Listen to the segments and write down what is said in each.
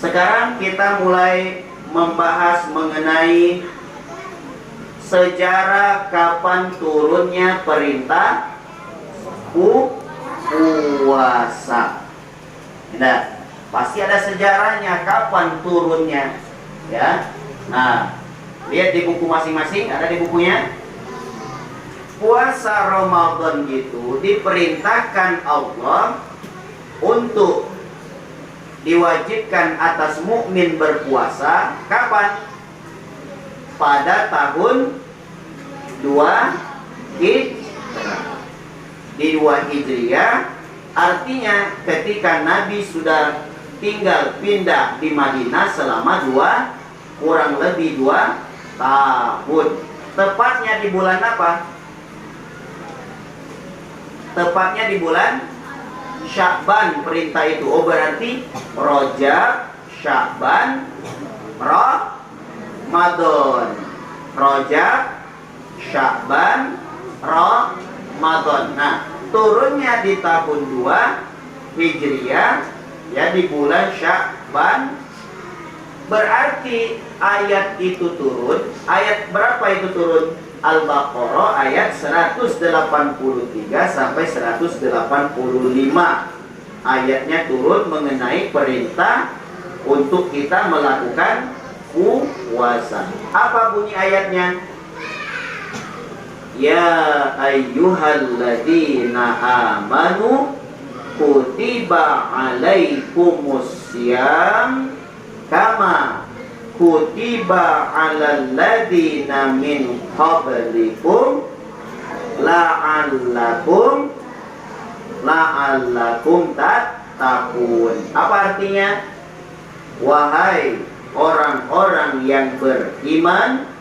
Sekarang kita mulai membahas mengenai sejarah kapan turunnya perintah puasa. Nah, pasti ada sejarahnya kapan turunnya, ya. Nah, lihat di buku masing-masing, ada di bukunya. Puasa Ramadan itu diperintahkan Allah untuk diwajibkan atas mukmin berpuasa kapan? Pada tahun 2 Hijriah. Di 2 Hijriah artinya ketika Nabi sudah tinggal pindah di Madinah selama kurang lebih 2 tahun. Tepatnya di bulan apa? Tepatnya di bulan Sya'ban perintah itu. Oh, berarti Rajab, Sya'ban, Ramadan. Rajab, Sya'ban, Ramadan. Nah, turunnya di tahun 2 Hijriah, ya, di bulan Sya'ban. Berarti ayat itu turun. Ayat berapa itu turun? Al-Baqarah ayat 183 sampai 185. Ayatnya turun mengenai perintah untuk kita melakukan puasa. Apa bunyi ayatnya? Ya ayyuhalladzina amanu kutiba alaikumussyam kama kutiba alal ladzina min qablikum la'allakum tattaqun. Apa artinya? Wahai orang-orang yang beriman,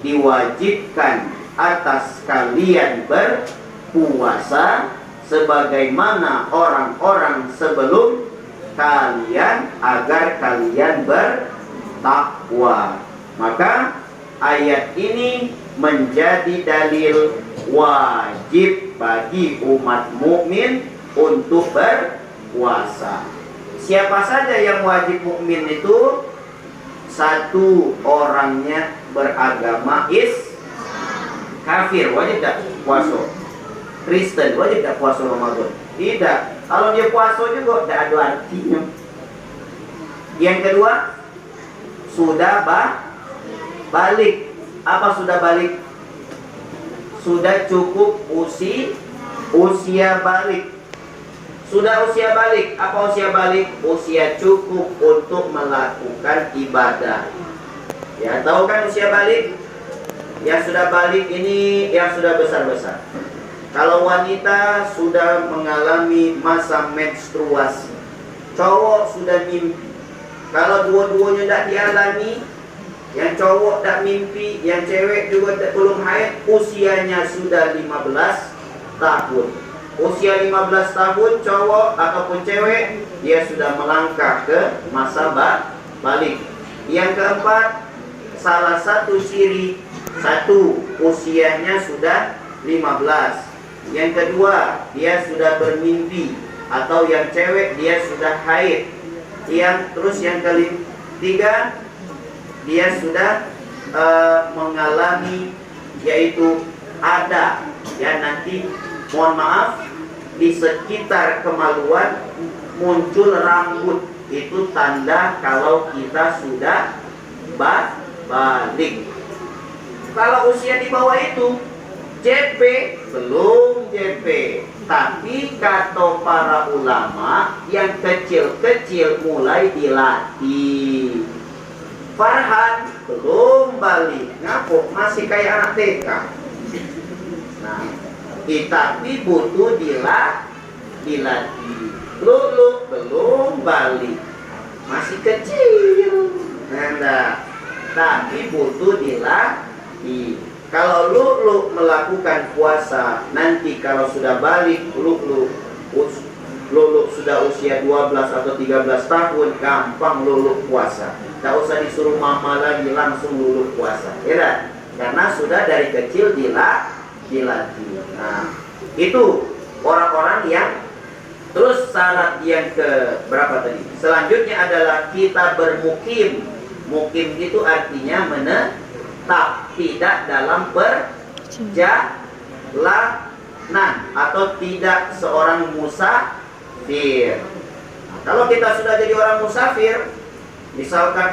diwajibkan atas kalian berpuasa sebagaimana orang-orang sebelum kalian agar kalian bertakwa. Maka ayat ini menjadi dalil wajib bagi umat mukmin untuk berpuasa. Siapa saja yang wajib mukmin itu? Satu, orangnya beragama kafir, wajib tak puasa. Kristen wajib tak puasa Ramadan? Tidak. Kalau dia puasa juga tidak ada artinya. Yang kedua, sudah balik. Apa sudah balik? Sudah cukup usia balik. Sudah usia balik. Apa usia balik? Usia cukup untuk melakukan ibadah. Ya, tahu kan usia balik? Yang sudah balik ini yang sudah besar-besar. Kalau wanita sudah mengalami masa menstruasi, cowok sudah mimpi. Kalau dua-duanya tidak dialami, yang cowok tak mimpi, yang cewek juga belum haid, usianya sudah 15 tahun. Usia 15 tahun cowok ataupun cewek, dia sudah melangkah ke masa balik. Yang keempat, salah satu ciri, satu, usianya sudah 15. Yang kedua, dia sudah bermimpi, atau yang cewek dia sudah haid. Yang ketiga, dia sudah mengalami, yaitu ada, ya, nanti mohon maaf, di sekitar kemaluan muncul rambut. Itu tanda kalau kita sudah balik. Kalau usia di bawah itu JP, belum JP. Tapi kata para ulama, yang kecil-kecil mulai dilatih. Farhan belum balik, ngapok masih kayak anak TK. Nah, tapi butuh dilatih. Lulu belum balik, masih kecil. Nah, tapi butuh dilatih. Kalau Lulu melakukan puasa, nanti kalau sudah balik, Lulu sudah usia 12 atau 13 tahun, gampang Lulu puasa. Tidak usah disuruh mama lagi, langsung Lulu puasa, ya, karena sudah dari kecil dilatih. Nah, itu orang-orang yang Terus syarat yang ke berapa tadi? Selanjutnya adalah kita bermukim. Mukim itu artinya menetap, tidak dalam perjalanan atau tidak seorang musafir. Kalau kita sudah jadi orang musafir, misalkan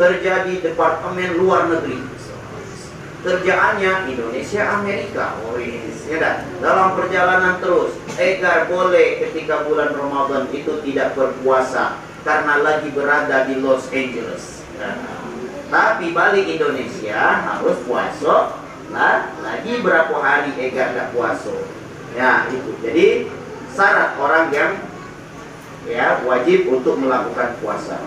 kerja di departemen luar negeri, kerjaannya Indonesia Amerika, dalam perjalanan terus, boleh ketika bulan Ramadan itu tidak berpuasa karena lagi berada di Los Angeles. Tapi balik Indonesia harus puasa lagi berapa hari gak puasa. Ya itu. Jadi syarat orang yang wajib untuk melakukan puasa.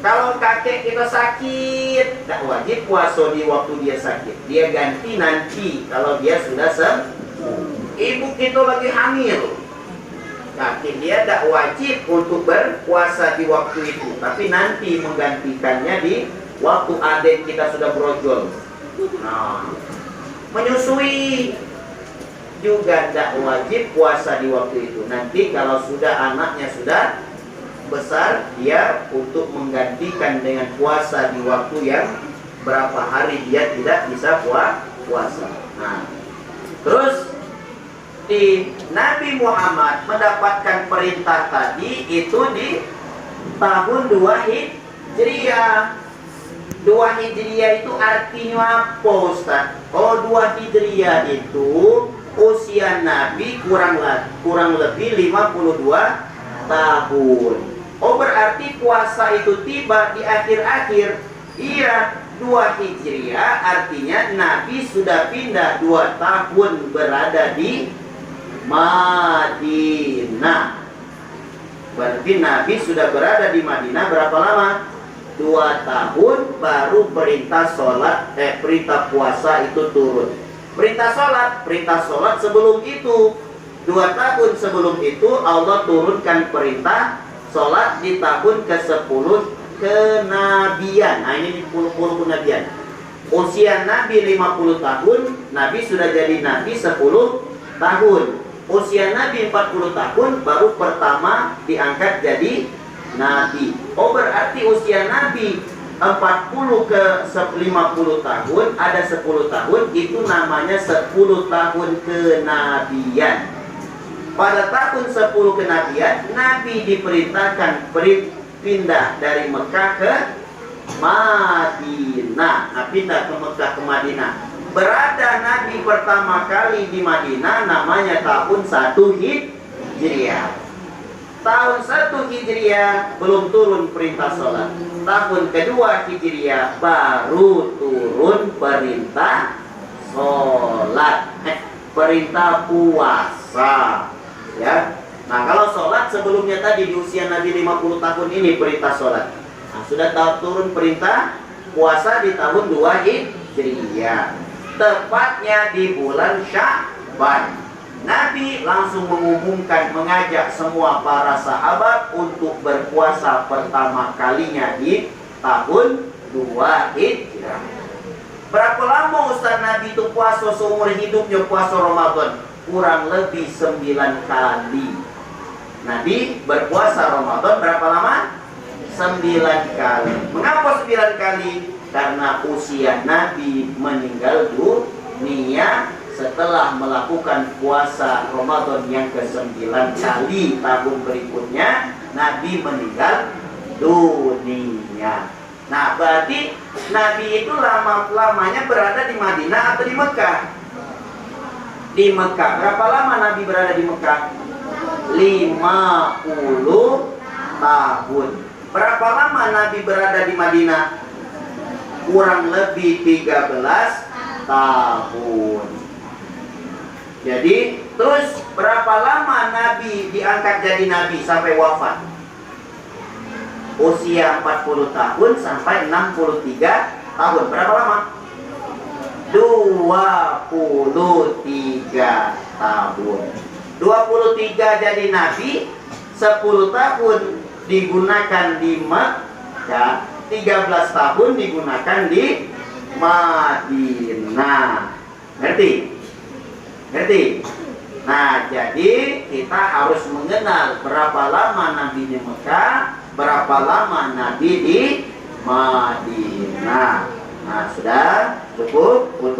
Kalau kakek kita sakit, tak wajib puasa di waktu dia sakit. Dia ganti nanti kalau dia sudah sembuh. Ibu kita lagi hamil, kakek dia tak wajib untuk berpuasa di waktu itu, tapi nanti menggantikannya di waktu adik kita sudah brojol. Nah, menyusui juga tak wajib puasa di waktu itu. Nanti kalau sudah anaknya sudah besar, dia untuk menggantikan dengan puasa di waktu yang berapa hari dia tidak bisa puasa. Nah, terus di Nabi Muhammad mendapatkan perintah tadi itu di tahun 2 Hijriah. 2 Hijriah itu artinya apa, Ustaz? Oh, 2 Hijriah itu usia Nabi kurang lebih 52 tahun. Oh, berarti puasa itu tiba di akhir-akhir. Iya, 2 Hijriah artinya Nabi sudah pindah 2 tahun berada di Madinah. Berarti Nabi sudah berada di Madinah berapa lama? 2 tahun baru perintah puasa itu turun. Perintah sholat sebelum itu 2 tahun sebelum itu Allah turunkan perintah sholat di tahun ke-10 kenabian. Nah, ini 10 kenabian. Usia Nabi 50 tahun, Nabi sudah jadi Nabi 10 tahun. Usia Nabi 40 tahun, baru pertama diangkat jadi Nabi. Oh, berarti usia Nabi 40 ke 50 tahun, ada 10 tahun, itu namanya 10 tahun kenabian. Pada tahun 10 kenabian, Nabi diperintahkan pindah dari Mekah ke Madinah. Nah, pindah ke Mekah ke Madinah. Berada Nabi pertama kali di Madinah namanya tahun 1 Hijriah. Tahun 1 Hijriah belum turun perintah sholat. Tahun kedua Hijriah baru turun perintah sholat, perintah puasa. Ya. Nah, kalau sholat sebelumnya tadi di usia Nabi 50 tahun ini perintah sholat. Nah, sudah turun perintah puasa di tahun 2 Hijriah. Tepatnya di bulan Sya'ban. Nabi langsung mengumumkan, mengajak semua para sahabat untuk berpuasa pertama kalinya di tahun 2 Hijriah. Berapa lama Ustaz Nabi itu puasa seumur hidupnya, puasa Ramadan? Kurang lebih 9 kali. Nabi berpuasa Ramadan berapa lama? 9 kali. Mengapa 9 kali? Karena usia Nabi meninggal dunia setelah melakukan puasa Ramadan yang ke-9 kali. Tahun berikutnya Nabi meninggal dunia. Nah, berarti Nabi itu lamanya berada di Madinah atau di Mekah? Di Mekah. Berapa lama Nabi berada di Mekah? 50 tahun. Berapa lama Nabi berada di Madinah? Kurang lebih 13 tahun. Jadi, terus berapa lama Nabi diangkat jadi Nabi sampai wafat? Usia 40 tahun sampai 63 tahun. Berapa lama? 23 tahun. 23 jadi Nabi, 10 tahun digunakan di Mekah, 13 tahun digunakan di Madinah. Ngerti? Ngerti? Nah, jadi kita harus mengenal berapa lama Nabi di Mekah, berapa lama Nabi di Madinah. Nah, sudah cukup untuk